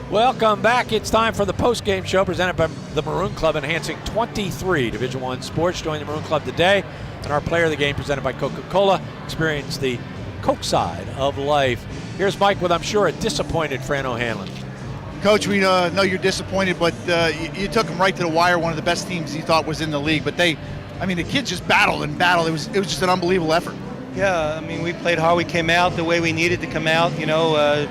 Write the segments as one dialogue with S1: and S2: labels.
S1: Welcome back. It's time for the post-game show presented by the Maroon Club, enhancing 23 Division I sports. Join the Maroon Club today, and our player of the game presented by Coca-Cola. Experience the Coke side of life. Here's Mike with, I'm sure, a disappointed Fran O'Hanlon.
S2: Coach, we know you're disappointed, but you took them right to the wire. One of the best teams you thought was in the league, but the kids just battled and battled. It was just an unbelievable effort.
S3: Yeah, I mean, we played hard. We came out the way we needed to come out,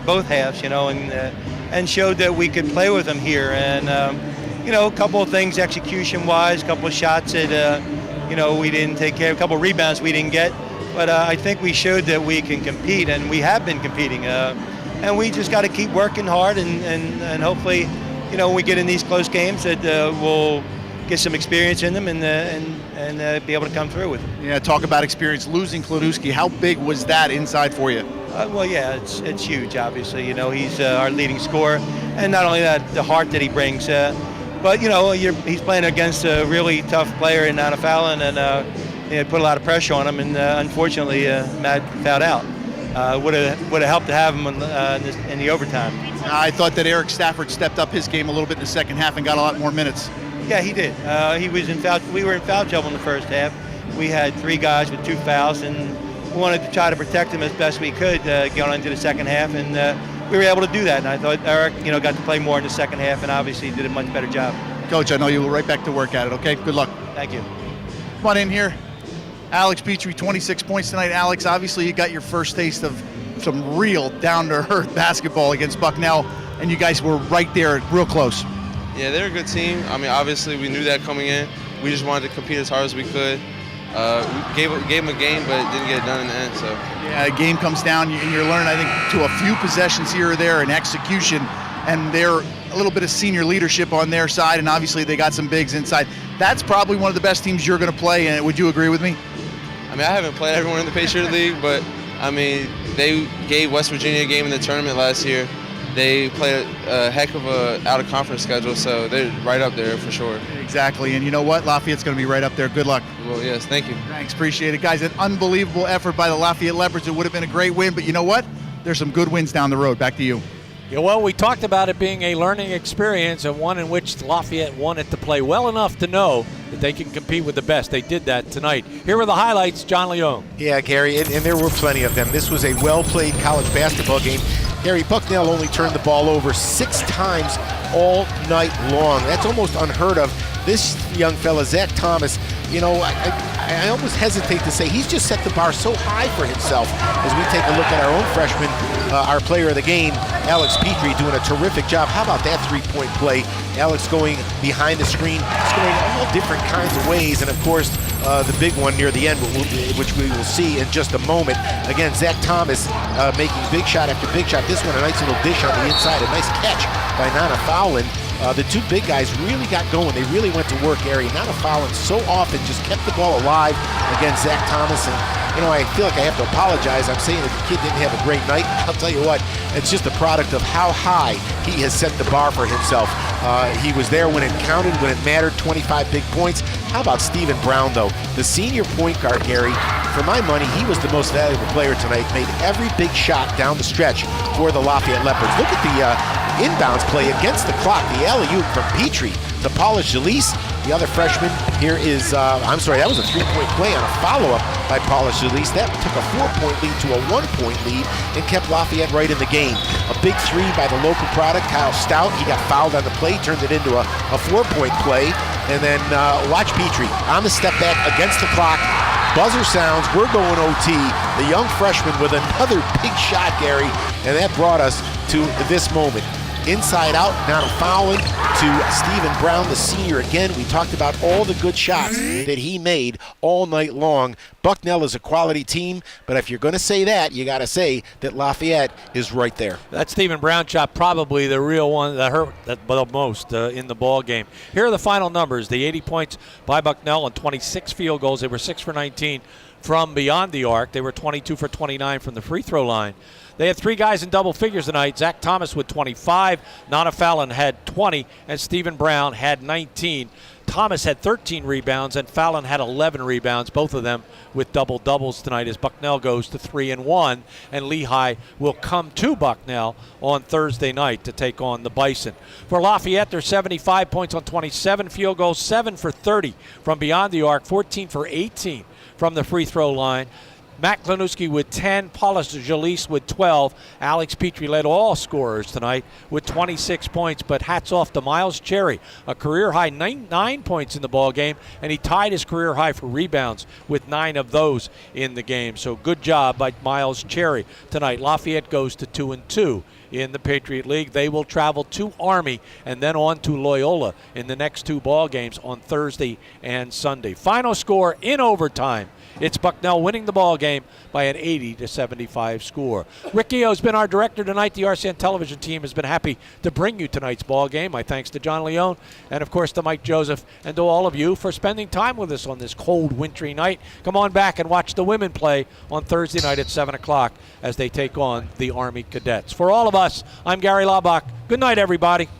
S3: both halves, and showed that we could play with them here. And, a couple of things execution-wise, a couple of shots that, we didn't take care of, a couple of rebounds we didn't get. But I think we showed that we can compete, and we have been competing. And we just got to keep working hard, and hopefully, when we get in these close games, that we'll get some experience in them and be able to come through with it.
S2: Yeah, talk about experience. Losing Klodowski, how big was that inside for you?
S3: It's huge, obviously. He's our leading scorer, and not only that, the heart that he brings. But he's playing against a really tough player in Anna Fallon, and it put a lot of pressure on him, and unfortunately, Matt fouled out. Would have helped to have him in the overtime.
S2: I thought that Eric Stafford stepped up his game a little bit in the second half and got a lot more minutes.
S3: Yeah, he did. We were in foul trouble in the first half. We had 3 guys with 2 fouls, and we wanted to try to protect them as best we could going into the second half, and we were able to do that. And I thought Eric, got to play more in the second half, and obviously did a much better job.
S2: Coach, I know you will right back to work at it. Okay, good luck.
S3: Thank you.
S2: Come on in here. Alex Petrie, 26 points tonight. Alex, obviously you got your first taste of some real down-to-earth basketball against Bucknell, and you guys were right there, real cllose.
S4: Yeah, they're a good team. Obviously we knew that coming in. We just wanted to compete as hard as we could. We gave them a game, but didn't get it done in the end. So
S2: yeah, a game comes down, and you're learning, I think, to a few possessions here or there in execution, and they're a little bit of senior leadership on their side, and obviously they got some bigs inside. That's probably one of the best teams you're going to play, and would you agree with me?
S4: I haven't played everyone in the Patriot League, but they gave West Virginia a game in the tournament last year. They played a heck of a out-of-conference schedule, so they're right up there for sure.
S2: Exactly, and you know what? Lafayette's going to be right up there. Good luck.
S4: Well, yes, thank you.
S2: Thanks, appreciate it. Guys, an unbelievable effort by the Lafayette Leopards. It would have been a great win, but you know what? There's some good wins down the road. Back to you.
S1: Yeah, well, we talked about it being a learning experience and one in which Lafayette wanted to play well enough to know that they can compete with the best. They did that tonight. Here are the highlights, John Leone.
S5: Yeah, Gary, and there were plenty of them. This was a well-played college basketball game. Gary, Bucknell only turned the ball over 6 times all night long. That's almost unheard of. This young fella, Zach Thomas, I almost hesitate to say he's just set the bar so high for himself as we take a look at our own freshman, our player of the game, Alex Petrie, doing a terrific job. How about that three-point play? Alex going behind the screen, scoring all different kinds of ways, and of course, the big one near the end, which we will see in just a moment. Again, Zach Thomas making big shot after big shot. This one, a nice little dish on the inside, a nice catch by Nana Fowlin. The 2 big guys really got going. They really went to work, Gary. Nana Fowlin so often just kept the ball alive against Zach Thomas. And, I feel like I have to apologize. I'm saying that the kid didn't have a great night. I'll tell you what, it's just a product of how high he has set the bar for himself. He was there when it counted, when it mattered, 25 big points. How about Stephen Brown, though? The senior point guard, Gary, for my money, he was the most valuable player tonight. Made every big shot down the stretch for the Lafayette Leopards. Look at the inbounds play against the clock. The alley-oop from Petrie to Paula Jalise. The other freshman here is, that was a 3-point play on a follow-up by Paula Jalise. That took a 4-point lead to a 1-point lead and kept Lafayette right in the game. A big 3 by the local product, Kyle Stout. He got fouled on the play, turned it into a 4-point play. And then watch Petrie on the step back against the clock. Buzzer sounds, we're going OT. The young freshman with another big shot, Gary, and that brought us to this moment. Inside out, now to Fowlin, to Stephen Brown, the senior again. We talked about all the good shots that he made all night long. Bucknell is a quality team, but if you're going to say that, you got to say that Lafayette is right there.
S1: That Stephen Brown shot, probably the real one that hurt the most in the ball game. Here are the final numbers. The 80 points by Bucknell and 26 field goals. They were 6 for 19 from beyond the arc. They were 22 for 29 from the free throw line. They had 3 guys in double figures tonight. Zach Thomas with 25, Nana Fallon had 20, and Stephen Brown had 19. Thomas had 13 rebounds, and Fallon had 11 rebounds, both of them with double-doubles tonight as Bucknell goes to 3-1, and Lehigh will come to Bucknell on Thursday night to take on the Bison. For Lafayette, they're 75 points on 27 field goals, 7 for 30 from beyond the arc, 14 for 18 from the free throw line. Matt Klanuski with 10, Paulus Jalise with 12. Alex Petrie led all scorers tonight with 26 points, but hats off to Miles Cherry, a career-high 9 points in the ball game, and he tied his career high for rebounds with 9 of those in the game. So good job by Miles Cherry tonight. Lafayette goes to 2-2 in the Patriot League. They will travel to Army and then on to Loyola in the next 2 ball games on Thursday and Sunday. Final score in overtime. It's Bucknell winning the ball game by an 80-75 score. Rick Keogh's been our director tonight. The RCN television team has been happy to bring you tonight's ball game. My thanks to John Leone and, of course, to Mike Joseph and to all of you for spending time with us on this cold, wintry night. Come on back and watch the women play on Thursday night at 7 o'clock as they take on the Army Cadets. For all of us, I'm Gary Laubach. Good night, everybody.